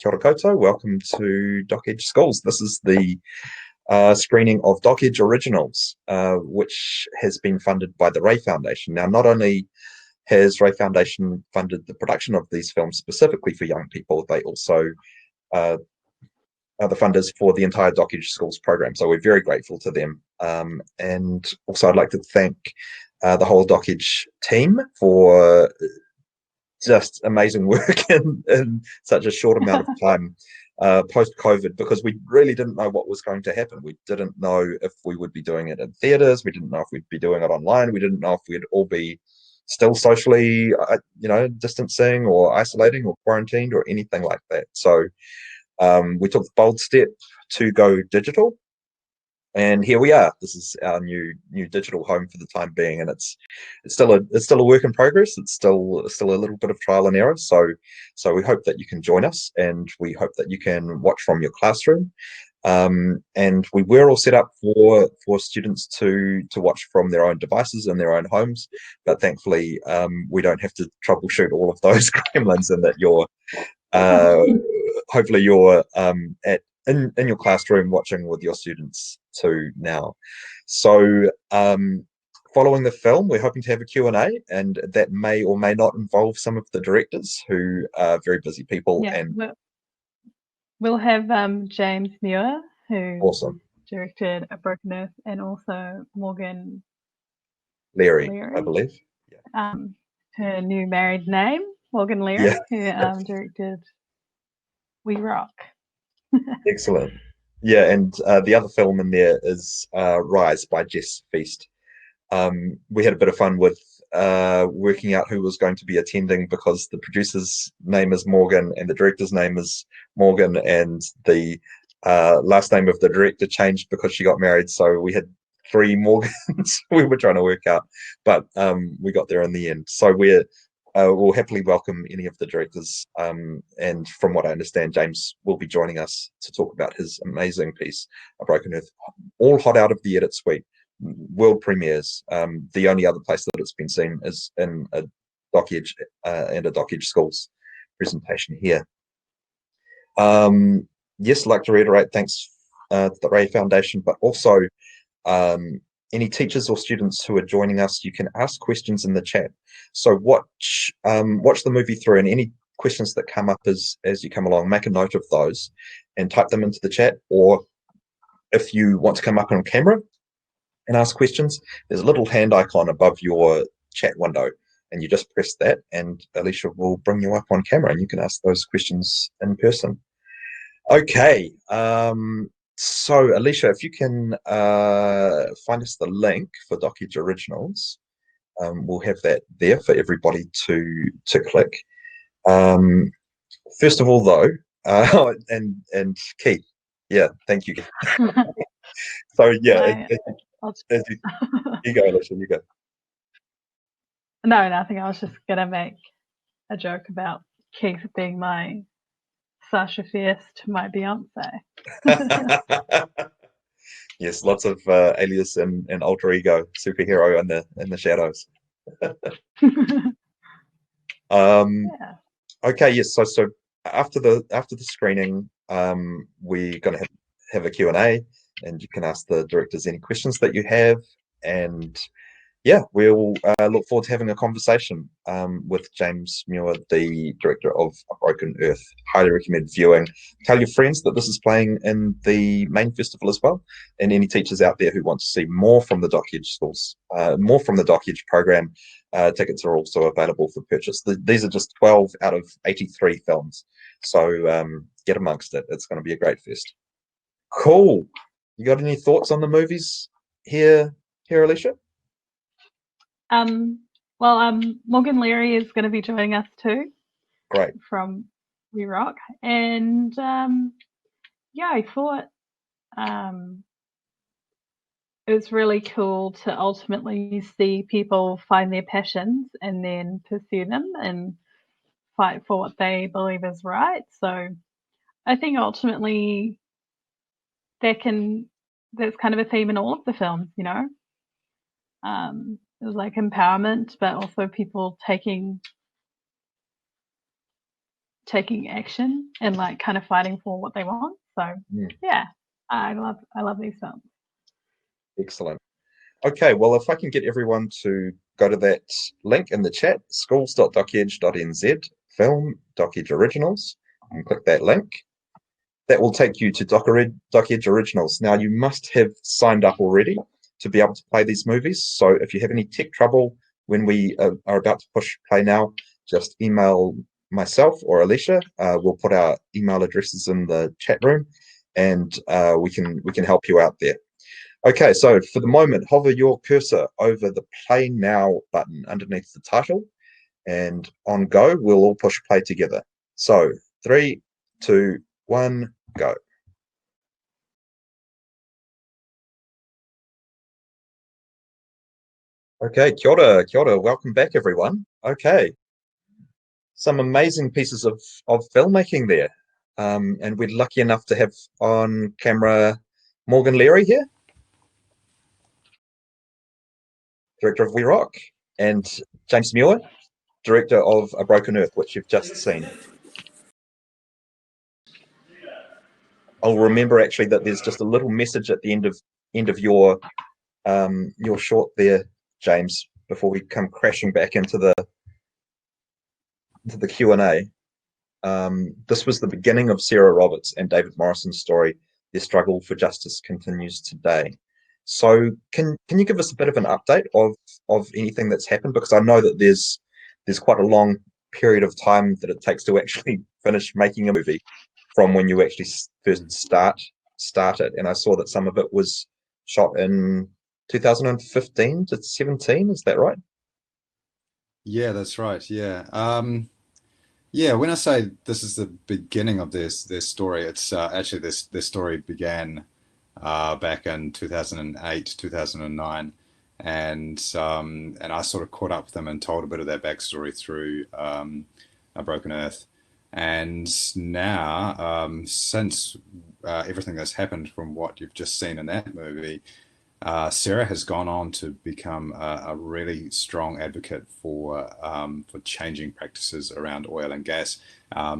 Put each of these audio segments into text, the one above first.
Kia ora koutou. Welcome to Doc Edge Schools. This is the screening of Doc Edge Originals, which has been funded by the Ray Foundation. Now, not only has Ray Foundation funded the production of these films specifically for young people, they also are the funders for the entire Doc Edge Schools program. So we're very grateful to them. And also I'd like to thank the whole Doc Edge team for just amazing work in such a short amount of time post-COVID, because we really didn't know what was going to happen. We didn't know if we would be doing it in theaters. We didn't know if we'd be doing it online. We didn't know if we'd all be still socially, distancing or isolating or quarantined or anything like that. So we took the bold step to go digital. And here we are. This is our new digital home for the time being, and it's still a work in progress. It's still a little bit of trial and error. So we hope that you can join us, and we hope that you can watch from your classroom. And we were all set up for students to watch from their own devices in their own homes, but thankfully we don't have to troubleshoot all of those gremlins, and that you're hopefully you're in your classroom watching with your students too now. So following the film, we're hoping to have a Q&A, and that may or may not involve some of the directors who are very busy people. Yeah, and we'll have James Muir, who awesome directed A Broken Earth, and also Morgan Leary, I believe. Yeah. Her new married name, Morgan Leary, yeah. who directed We Rock. Excellent. Yeah, and the other film in there is Rise by Jess Feast. We had a bit of fun with working out who was going to be attending, because the producer's name is Morgan and the director's name is Morgan, and the last name of the director changed because she got married. So we had 3 Morgans we were trying to work out, but we got there in the end. So we'll happily welcome any of the directors, and from what I understand, James will be joining us to talk about his amazing piece, A Broken Earth, all hot out of the edit suite, world premieres. The only other place that it's been seen is in a Doc Edge and a Doc Edge Schools presentation here. Yes, I'd like to reiterate thanks to the Ray Foundation, but also any teachers or students who are joining us, you can ask questions in the chat. So watch the movie through, and any questions that come up as you come along, make a note of those and type them into the chat. Or if you want to come up on camera and ask questions, there's a little hand icon above your chat window, and you just press that, and Alicia will bring you up on camera, and you can ask those questions in person. Okay. So, Alicia, if you can find us the link for Doc Edge Originals, we'll have that there for everybody to click. First of all, though, and Keith, yeah, thank you. So, yeah, you go, Alicia, you go. No, nothing. I was just going to make a joke about Keith being my Sasha Fierce to my Beyonce. Yes, lots of alias and alter ego superhero in the shadows. Yeah. Okay, yes. So after the screening, we're going to have a Q&A, and you can ask the directors any questions that you have, and yeah, we'll look forward to having a conversation with James Muir, the director of A Broken Earth. Highly recommend viewing. Tell your friends that this is playing in the main festival as well, and any teachers out there who want to see more from the Doc Edge Schools, more from the Doc Edge program, tickets are also available for purchase. These are just 12 out of 83 films, so get amongst it. It's going to be a great fest. Cool. You got any thoughts on the movies here, Alicia? Morgan Leary is going to be joining us too. Great. From We Rock, and yeah, I thought it was really cool to ultimately see people find their passions and then pursue them and fight for what they believe is right. So I think ultimately that's kind of a theme in all of the films, you know. It was like empowerment, but also people taking taking action and like kind of fighting for what they want. So yeah, I love these films. Excellent. Okay, well, if I can get everyone to go to that link in the chat, schools.docedge.nz, film Doc Edge Originals, and click that link. That will take you to Doc Edge Originals. Now, you must have signed up already to be able to play these movies. So if you have any tech trouble when we are about to push play now, just email myself or Alicia. We'll put our email addresses in the chat room, and we can help you out there. Okay, so for the moment, hover your cursor over the Play Now button underneath the title, and on go, we'll all push play together. So 3, 2, 1, go. Okay, kia ora, welcome back, everyone. Okay, some amazing pieces of filmmaking there. And we're lucky enough to have on camera Morgan Leary here, director of We Rock, and James Muir, director of A Broken Earth, which you've just seen. I'll remember actually that there's just a little message at the end of your short there, James, before we come crashing back into the Q&A. This was the beginning of Sarah Roberts and David Morrison's story. Their struggle for justice continues today. So can you give us a bit of an update of anything that's happened? Because I know that there's quite a long period of time that it takes to actually finish making a movie from when you actually first started. And I saw that some of it was shot in 2015 to 17. Is that right? Yeah, that's right. Yeah. Yeah, when I say this is the beginning of their story, it's actually this story began back in 2008, 2009, and I sort of caught up with them and told a bit of their backstory through A Broken Earth, and now since everything that's happened from what you've just seen in that movie, Sarah has gone on to become a really strong advocate for changing practices around oil and gas,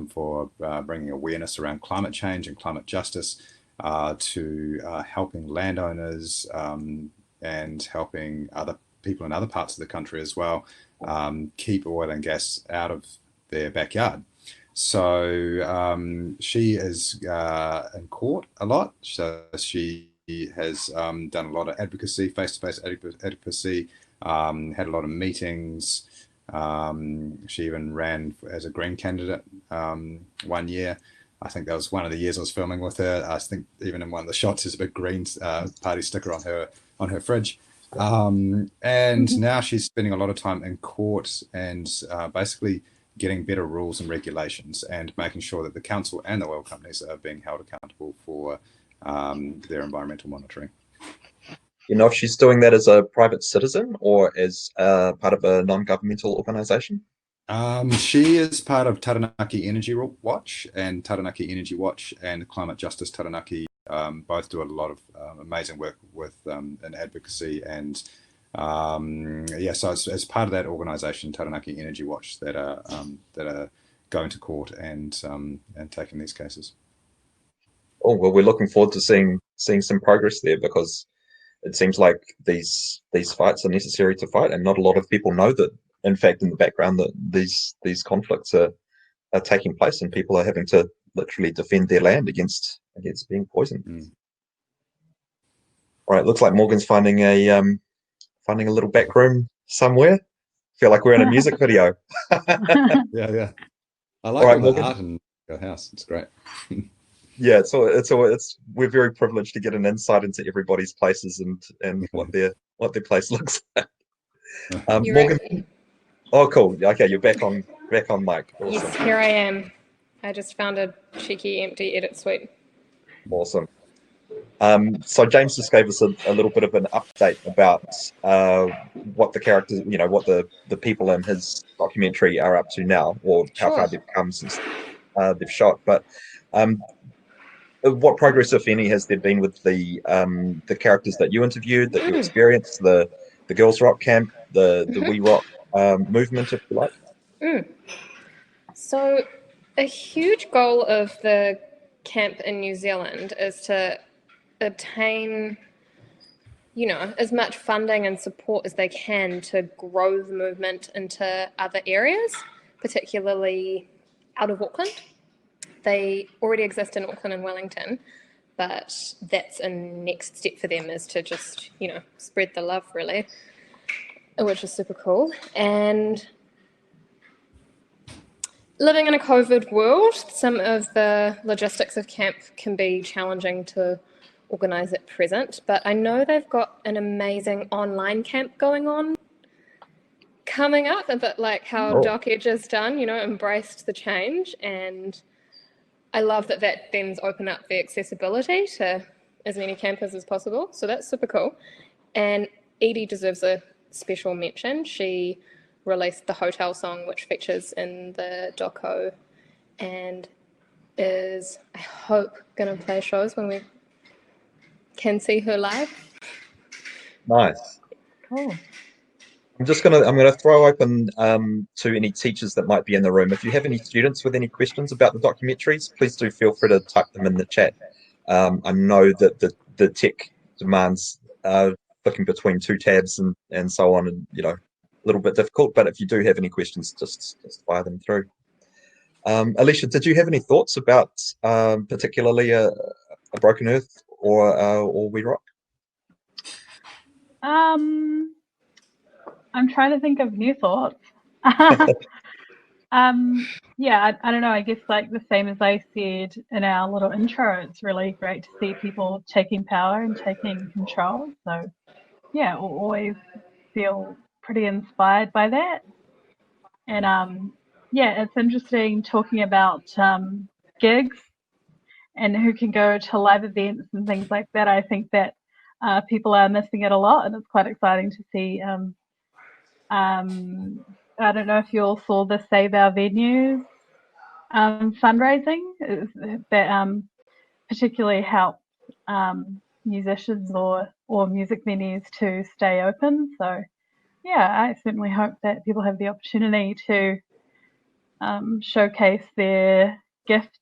for bringing awareness around climate change and climate justice, to helping landowners and helping other people in other parts of the country as well keep oil and gas out of their backyard. So she is in court a lot. So she has done a lot of advocacy, face-to-face advocacy, had a lot of meetings. She even ran as a Green candidate 1 year. I think that was one of the years I was filming with her. I think even in one of the shots there's a big Green party sticker on her fridge. And now she's spending a lot of time in court and basically getting better rules and regulations and making sure that the council and the oil companies are being held accountable for their environmental monitoring. You know if she's doing that as a private citizen or as part of a non-governmental organisation? She is part of Taranaki Energy Watch, and Taranaki Energy Watch and Climate Justice Taranaki both do a lot of amazing work with in advocacy, and yeah, so it's as part of that organisation, Taranaki Energy Watch, that are going to court and taking these cases. Oh well, we're looking forward to seeing some progress there, because it seems like these fights are necessary to fight, and not a lot of people know that. In fact, in the background, that these conflicts are taking place, and people are having to literally defend their land against being poisoned. All right, looks like Morgan's finding a little back room somewhere. Feel like we're in a music video. Yeah. I like all the art in your house. It's great. Yeah, it's we're very privileged to get an insight into everybody's places and what their place looks like. Morgan. Right. Oh, cool. Okay, you're back on mic. Awesome. Yes, here I am. I just found a cheeky empty edit suite. Awesome. So James just gave us a little bit of an update about what the characters, what the people in his documentary are up to now, or how far they've come since they've shot. But what progress, if any, has there been with the characters that you interviewed, that you experienced, the Girls Rock camp, the We Rock movement, if you like? So a huge goal of the camp in New Zealand is to obtain, as much funding and support as they can to grow the movement into other areas, particularly out of Auckland. They already exist in Auckland and Wellington, but that's a next step for them, is to just, spread the love, really, which is super cool. And living in a COVID world, some of the logistics of camp can be challenging to organise at present, but I know they've got an amazing online camp going on coming up, a bit like how DocEdge has done, embraced the change. And I love that then's open up the accessibility to as many campers as possible. So that's super cool. And Edie deserves a special mention. She released the Hotel song, which features in the doco, and is, I hope, going to play shows when we can see her live. Nice. Cool. I'm gonna throw open to any teachers that might be in the room. If you have any students with any questions about the documentaries, please do feel free to type them in the chat. I know that the tech demands flicking between two tabs and so on, and a little bit difficult. But if you do have any questions, just fire them through. Alicia, did you have any thoughts about particularly a Broken Earth or We Rock? I'm trying to think of new thoughts. Yeah, I don't know. I guess like the same as I said in our little intro, it's really great to see people taking power and taking control. So yeah, we'll always feel pretty inspired by that. And yeah, it's interesting talking about gigs and who can go to live events and things like that. I think that people are missing it a lot, and it's quite exciting to see. I don't know if you all saw the Save Our Venues fundraising that particularly help musicians or music venues to stay open. So yeah, I certainly hope that people have the opportunity to showcase their gifts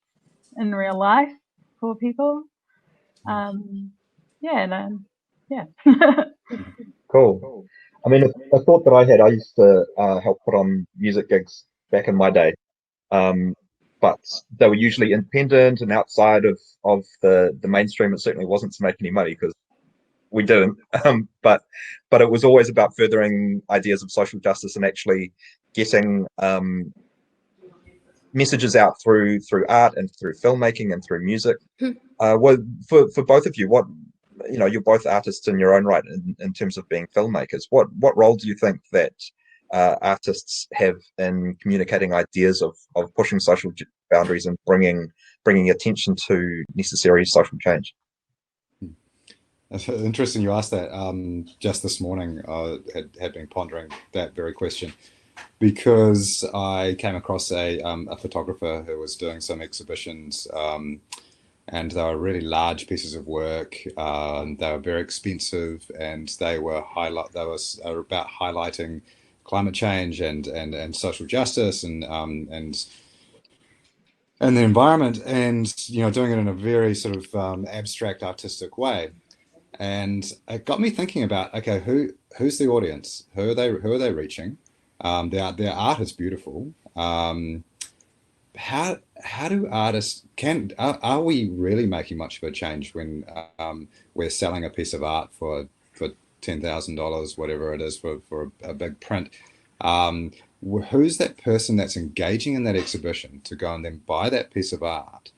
in real life for people. Yeah. Cool. I mean, a thought that I had, I used to help put on music gigs back in my day, but they were usually independent and outside of the mainstream. It certainly wasn't to make any money, because we didn't. But it was always about furthering ideas of social justice and actually getting messages out through art and through filmmaking and through music. Well, for both of you, what you're both artists in your own right in terms of being filmmakers. What role do you think that artists have in communicating ideas of pushing social boundaries and bringing attention to necessary social change? It's interesting you asked that. Just this morning, I had been pondering that very question, because I came across a photographer who was doing some exhibitions, and they were really large pieces of work. They were very expensive, and they were about highlighting climate change and social justice and the environment, and doing it in a very sort of abstract, artistic way. And it got me thinking about, okay, who's the audience? Who are they reaching? Their art is beautiful. How do artists are we really making much of a change when we're selling a piece of art for $10,000, whatever it is, for a big print? Who's that person that's engaging in that exhibition to go and then buy that piece of art?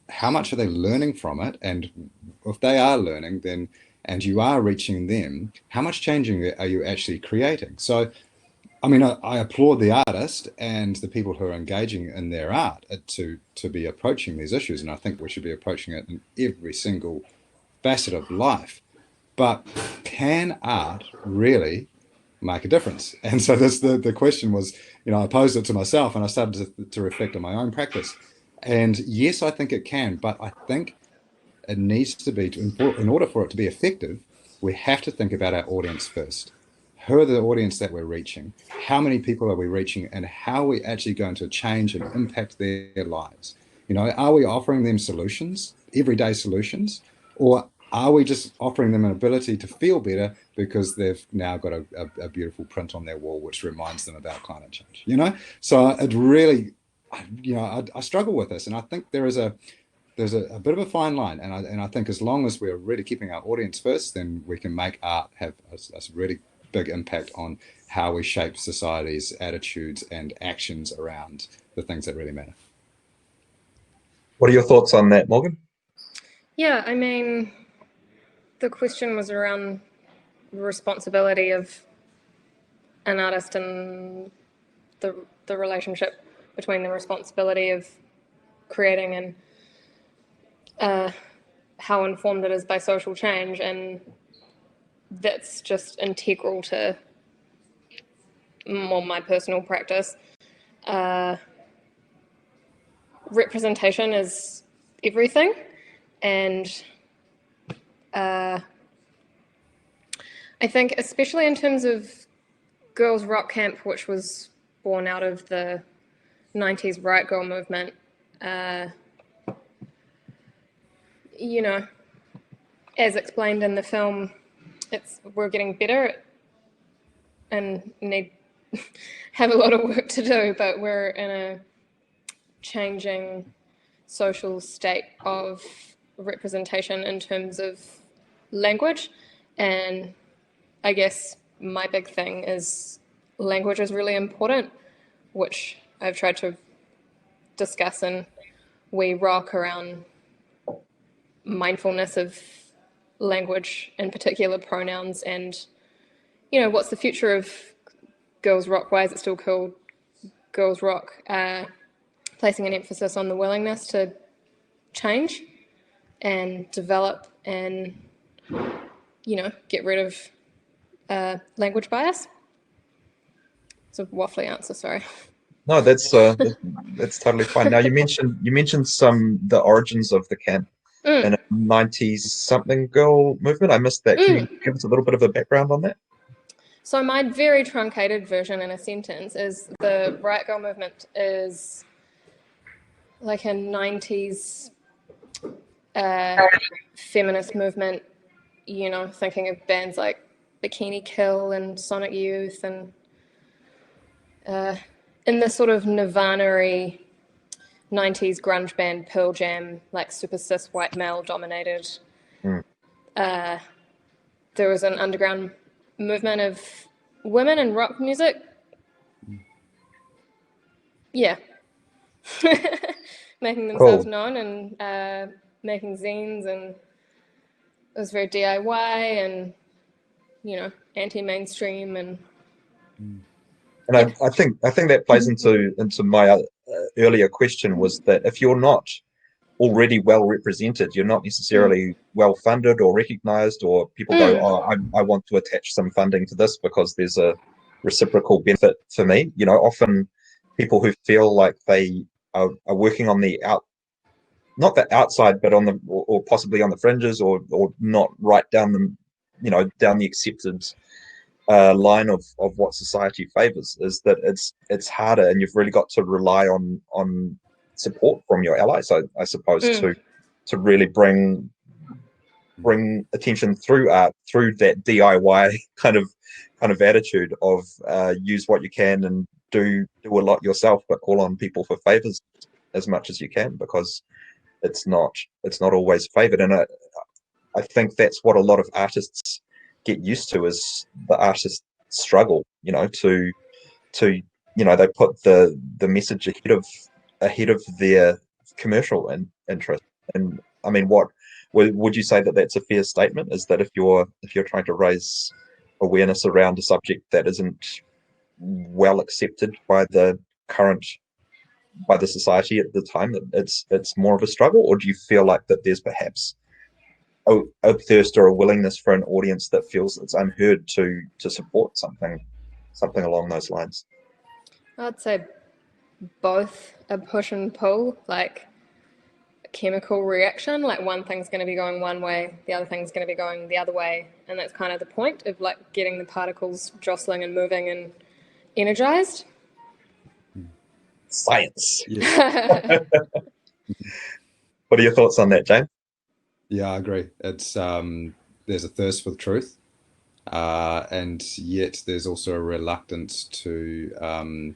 How much are they learning from it? And if they are learning, then, and you are reaching them, how much changing are you actually creating? So, I mean, I applaud the artist and the people who are engaging in their art to be approaching these issues, and I think we should be approaching it in every single facet of life. But can art really make a difference? And so the question was, I posed it to myself, and I started to reflect on my own practice. And yes, I think it can, but I think it needs to be, in order for it to be effective, we have to think about our audience first. who are the audience that we're reaching, how many people are we reaching, and how are we actually going to change and impact their lives? You know, are we offering them solutions, everyday solutions, or are we just offering them an ability to feel better because they've now got a beautiful print on their wall which reminds them about climate change? You know, so it really, you know, I struggle with this, and I think there's a bit of a fine line, and I think as long as we're really keeping our audience first, then we can make art have a really big impact on how we shape society's attitudes and actions around the things that really matter. What are your thoughts on that, Morgan? Yeah, I mean, the question was around the responsibility of an artist and the relationship between the responsibility of creating and how informed it is by social change, and that's just integral to more my personal practice. Representation is everything, and I think especially in terms of Girls Rock Camp, which was born out of the 90s Riot Girl movement, you know, as explained in the film, we're getting better and need have a lot of work to do, but we're in a changing social state of representation in terms of language. And I guess my big thing is language is really important, which I've tried to discuss in We Rock around mindfulness of language, in particular pronouns, and, you know, what's the future of Girls Rock? Why is it still called Girls Rock? Placing an emphasis on the willingness to change and develop and, you know, get rid of language bias. It's a waffly answer, sorry. No, that's totally fine. Now you mentioned the origins of the camp in a 90s something girl movement. I missed that. Can you give us a little bit of a background on that? So my very truncated version in a sentence is the Riot Girl movement is like a 90s feminist movement, you know, thinking of bands like Bikini Kill and Sonic Youth, and in the sort of Nirvana-y 90s grunge band Pearl Jam, like super cis white male dominated. There was an underground movement of women in rock music. Yeah. Making themselves known and making zines, and it was very DIY and, you know, anti-mainstream and I think that plays into my earlier question, was that if you're not already well represented, you're not necessarily well funded or recognized, or people go, oh, I want to attach some funding to this because there's a reciprocal benefit for me. You know, often people who feel like they are working on not the outside, but on the, or possibly on the fringes, or not right down the, you know, down the accepted line of what society favors, is that it's harder, and you've really got to rely on support from your allies, I suppose, to really bring attention through art, through that DIY kind of attitude of use what you can and do a lot yourself, but call on people for favors as much as you can, because it's not always favored. And I think that's what a lot of artists get used to, is the artists struggle, you know, to you know, they put the message ahead of their commercial interest. And I mean, what would you say that that's a fair statement, is that if you're trying to raise awareness around a subject that isn't well accepted by the society at the time, it's more of a struggle? Or do you feel like that there's perhaps a thirst or a willingness for an audience that feels it's unheard to support something along those lines? I'd say both, a push and pull. Like, chemical reaction. Like one thing's going to be going one way, the other thing's going to be going the other way. And that's kind of the point of like getting the particles jostling and moving and energized. Science. Yeah. What are your thoughts on that, Jane? Yeah, I agree. It's there's a thirst for the truth, and yet there's also a reluctance to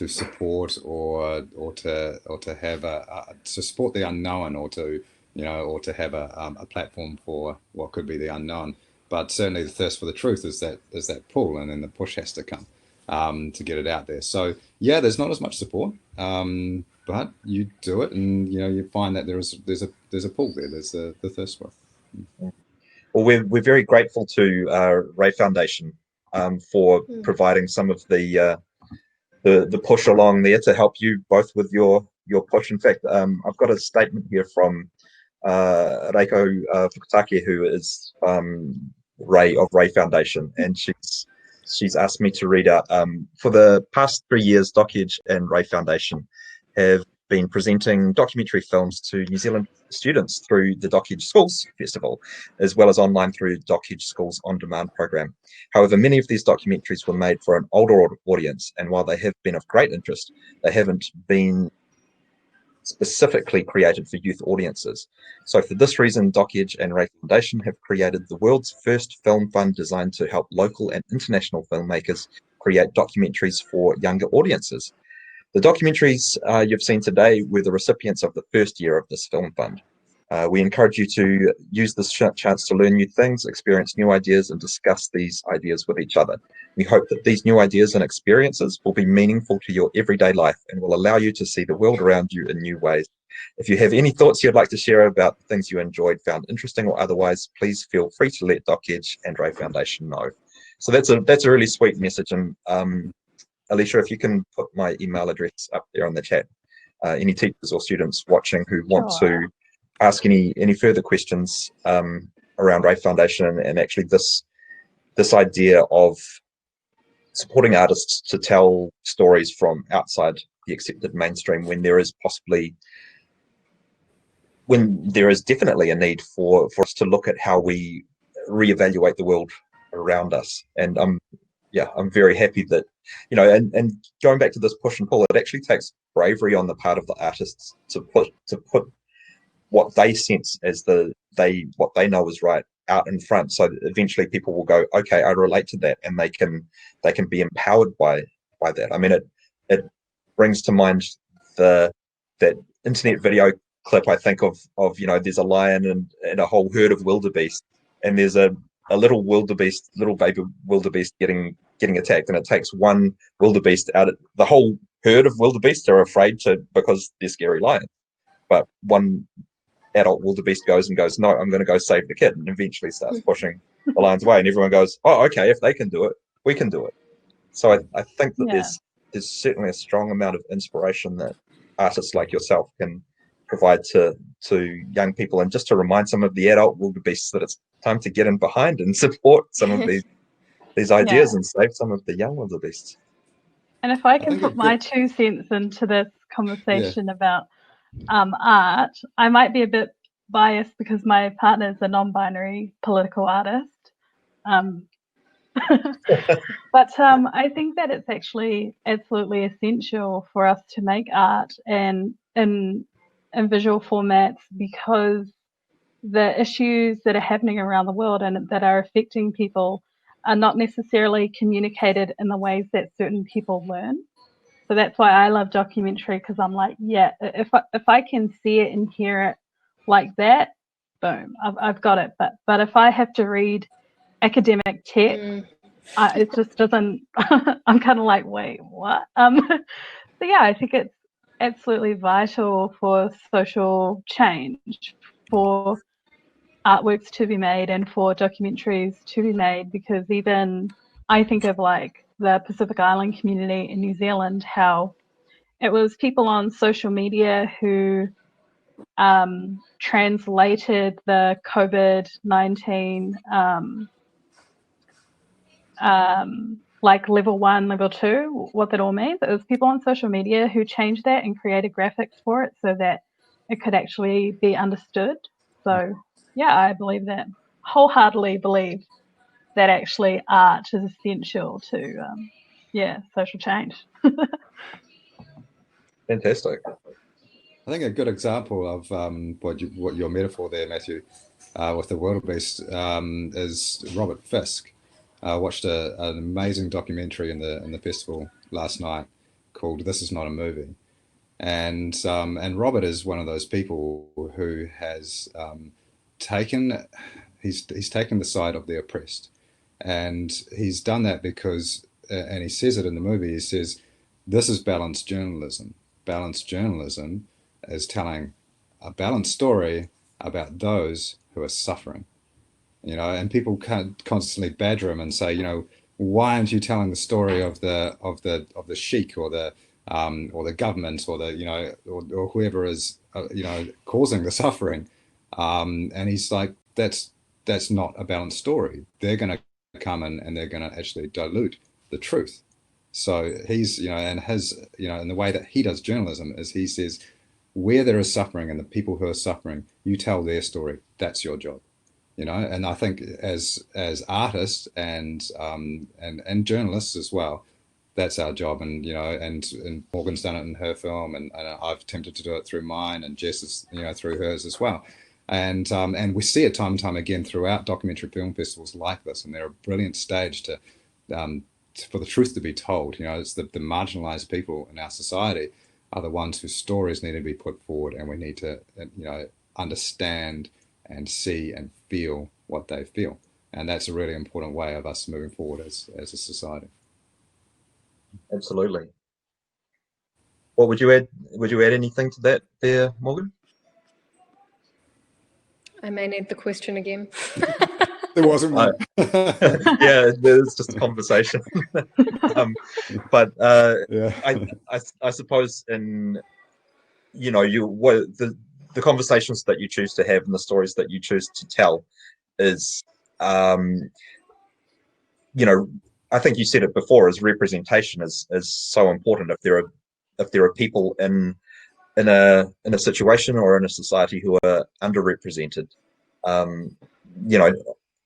support or to have to support the unknown, or to or to have a platform for what could be the unknown. But certainly the thirst for the truth is that pull, and then the push has to come to get it out there. So yeah, there's not as much support, but you do it, and you find that there's a pull there. There's the thirst for it. Well, we're very grateful to Ray Foundation for providing some of the push along there to help you both with your push. In fact, I've got a statement here from Reiko Fukutake, who is Ray of Ray Foundation, and she's asked me to read out. For the past 3 years, DocEdge and Ray Foundation have been presenting documentary films to New Zealand students through the DocEdge Schools Festival, as well as online through DocEdge Schools On Demand program. However, many of these documentaries were made for an older audience, and while they have been of great interest, they haven't been specifically created for youth audiences. So for this reason, DocEdge and Ray Foundation have created the world's first film fund designed to help local and international filmmakers create documentaries for younger audiences. The documentaries you've seen today were the recipients of the first year of this film fund. We encourage you to use this chance to learn new things, experience new ideas, and discuss these ideas with each other. We hope that these new ideas and experiences will be meaningful to your everyday life and will allow you to see the world around you in new ways. If you have any thoughts you'd like to share about things you enjoyed, found interesting, or otherwise, please feel free to let DocEdge and Ray Foundation know. So that's a really sweet message. And Alicia, if you can put my email address up there on the chat, any teachers or students watching who want to ask any further questions around Ray Foundation and actually this idea of supporting artists to tell stories from outside the accepted mainstream when there is definitely a need for us to look at how we reevaluate the world around us. And I'm very happy that, and going back to this push and pull, it actually takes bravery on the part of the artists to put what they sense as what they know is right out in front, so that eventually people will go, okay, I relate to that, and they can be empowered by that. I mean, it brings to mind that internet video clip I think of there's a lion and a whole herd of wildebeest, and there's a little baby wildebeest getting attacked, and it takes one wildebeest out. The whole herd of wildebeest are afraid because they're scary lions, but one adult wildebeest goes, no, I'm going to go save the kid, and eventually starts pushing the lions away, and everyone goes, oh, okay, if they can do it, we can do it. So I think that there's certainly a strong amount of inspiration that artists like yourself can provide to young people, and just to remind some of the adult wildebeests that it's time to get in behind and support some of these ideas and save some of the young wildebeests. And if I can put my 2 cents into this conversation about art, I might be a bit biased because my partner is a non-binary political artist. But I think that it's actually absolutely essential for us to make art and in visual formats, because the issues that are happening around the world and that are affecting people are not necessarily communicated in the ways that certain people learn. So that's why I love documentary, because I'm like, if I can see it and hear it like that, boom, I've got it. But if I have to read academic text, it just doesn't. I'm kind of like, wait, what? So yeah, I think it's absolutely vital for social change, for artworks to be made and for documentaries to be made, because even I think of like the Pacific Island community in New Zealand, how it was people on social media who translated the COVID-19 like level 1, level 2, what that all means. It was people on social media who changed that and created graphics for it so that it could actually be understood. So yeah, I believe that, wholeheartedly believe that actually art is essential to social change. Fantastic. I think a good example of what your metaphor there, Matthew, with the wildebeest is Robert Fisk. I watched an amazing documentary in the festival last night called "This Is Not a Movie," and Robert is one of those people who has taken he's taken the side of the oppressed, and he's done that because and he says it in the movie. He says, "This is balanced journalism. Balanced journalism is telling a balanced story about those who are suffering." And people can't constantly badger him and say, why aren't you telling the story of the sheik or the government or or whoever is causing the suffering? And he's like, that's not a balanced story. They're going to come in and they're going to actually dilute the truth. So he's and the way that he does journalism is he says, where there is suffering and the people who are suffering, you tell their story. That's your job. And I think as artists and journalists as well, that's our job. And and Morgan's done it in her film, and I've attempted to do it through mine, and Jess is through hers as well. And we see it time and time again throughout documentary film festivals like this, and they're a brilliant stage for the truth to be told. It's the marginalized people in our society are the ones whose stories need to be put forward, and we need to understand and see and feel what they feel. And that's a really important way of us moving forward as a society. Absolutely. What would you add? Would you add anything to that there, Morgan? I may need the question again. There wasn't one. Yeah, it's just a conversation. But I suppose in the conversations that you choose to have and the stories that you choose to tell is I think you said it before, is representation is so important. If there are people in a situation or in a society who are underrepresented,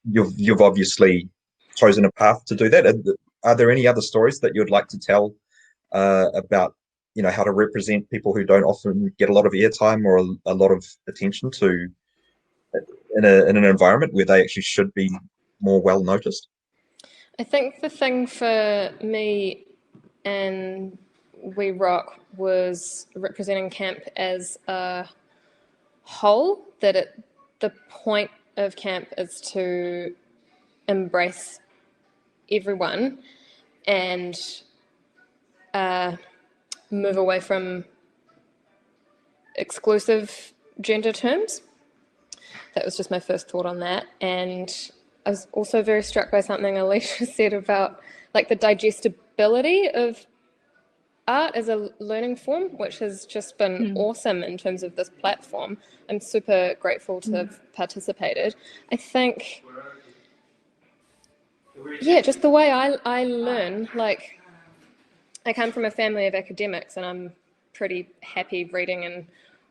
you've obviously chosen a path to do that. Are there any other stories that you'd like to tell about how to represent people who don't often get a lot of airtime or a lot of attention to in an environment where they actually should be more well noticed? I think the thing for me and We Rock was representing camp as a whole, that the point of camp is to embrace everyone and move away from exclusive gender terms. That was just my first thought on that. And I was also very struck by something Alicia said about the digestibility of art as a learning form, which has just been awesome in terms of this platform. I'm super grateful to have participated. I think, just the way I learn, I come from a family of academics and I'm pretty happy reading and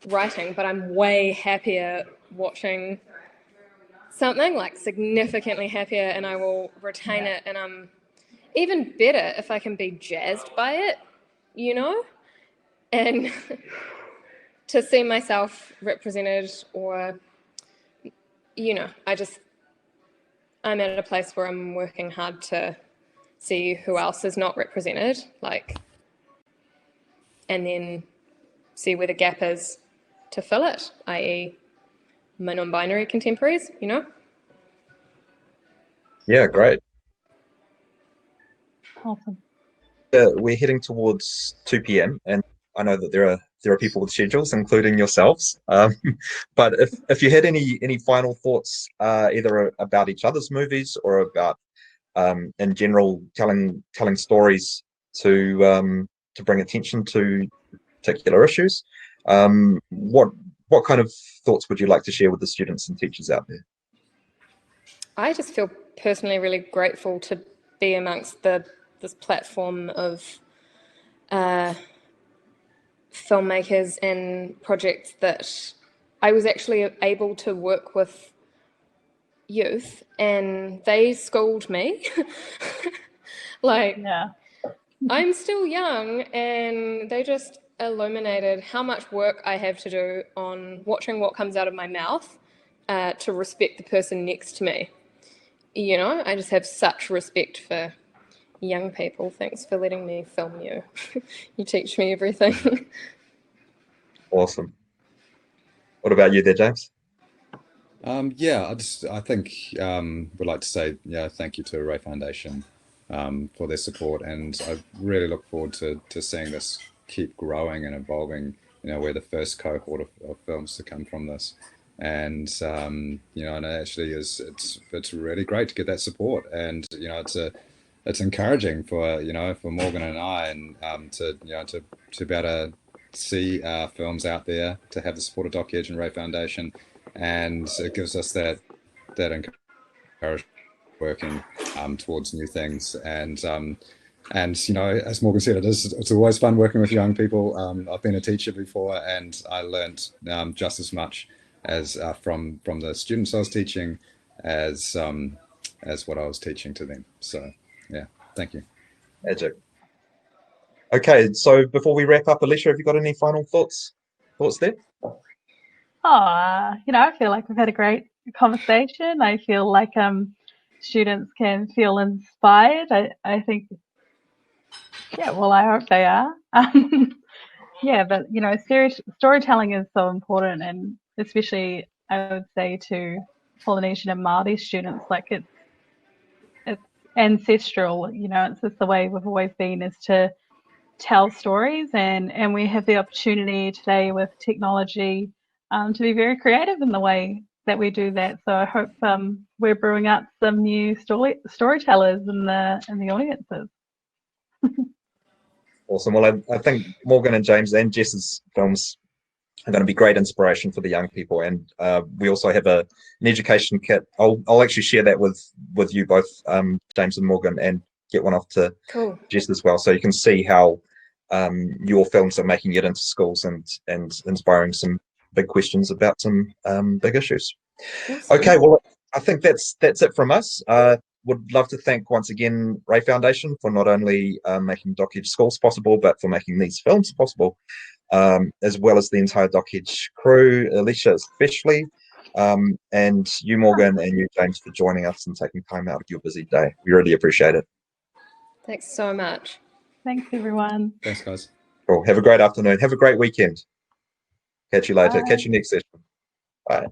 writing, but I'm way happier watching something, significantly happier, and I will retain it, and I'm even better if I can be jazzed by it, and to see myself represented, or I'm at a place where I'm working hard to see who else is not represented, and then see where the gap is to fill it, i.e. my non-binary contemporaries, Yeah, great. Awesome. We're heading towards 2 p.m. and I know that there are people with schedules, including yourselves. But if you had any final thoughts, either about each other's movies or about in general telling stories to bring attention to particular issues, what kind of thoughts would you like to share with the students and teachers out there? I just feel personally really grateful to be amongst this platform of filmmakers and projects that I was actually able to work with youth, and they schooled me. Like, Yeah. I'm still young, and they just illuminated how much work I have to do on watching what comes out of my mouth to respect the person next to me. You know, I just have such respect for young people. Thanks for letting me film you. You teach me everything. Awesome. What about you there, James? Yeah, I think would like to say thank you to Ray Foundation for their support, and I really look forward to seeing this keep growing and evolving. We're the first cohort of films to come from this, and and it actually it's really great to get that support, and it's encouraging for for Morgan and I, and to to be able to see films out there, to have the support of Doc Edge and Ray Foundation, and it gives us that encouragement working towards new things. And as Morgan said, it's always fun working with young people. I've been a teacher before, and I learned just as much as from the students I was teaching as what I was teaching to them. So yeah, thank you. Magic. Okay, so before we wrap up, Alicia, have you got any final thoughts there? I feel like we've had a great conversation. I feel like students can feel inspired. I think, well, I hope they are. But storytelling is so important, and especially I would say to Polynesian and Māori students, like it's ancestral. It's just the way we've always been, is to tell stories, and we have the opportunity today with technology to be very creative in the way that we do that. So I hope we're brewing up some new storytellers in the audiences. Awesome. Well, I think Morgan and James and Jess's films are going to be great inspiration for the young people, and we also have an education kit. I'll actually share that with you both, James and Morgan, and get one off to Cool. Jess as well, so you can see how your films are making it into schools and inspiring some big questions about some big issues. Awesome. Okay, well, I think that's it from us. Would love to thank once again Ray Foundation for not only making Doc Edge Schools possible, but for making these films possible, as well as the entire Doc Edge crew, Alicia especially, and you, Morgan, and you, James, for joining us and taking time out of your busy day. We really appreciate it. Thanks so much. Thanks, everyone. Thanks, guys. Cool. Have a great afternoon. Have a great weekend. Catch you later. Bye. Catch you next session. Bye.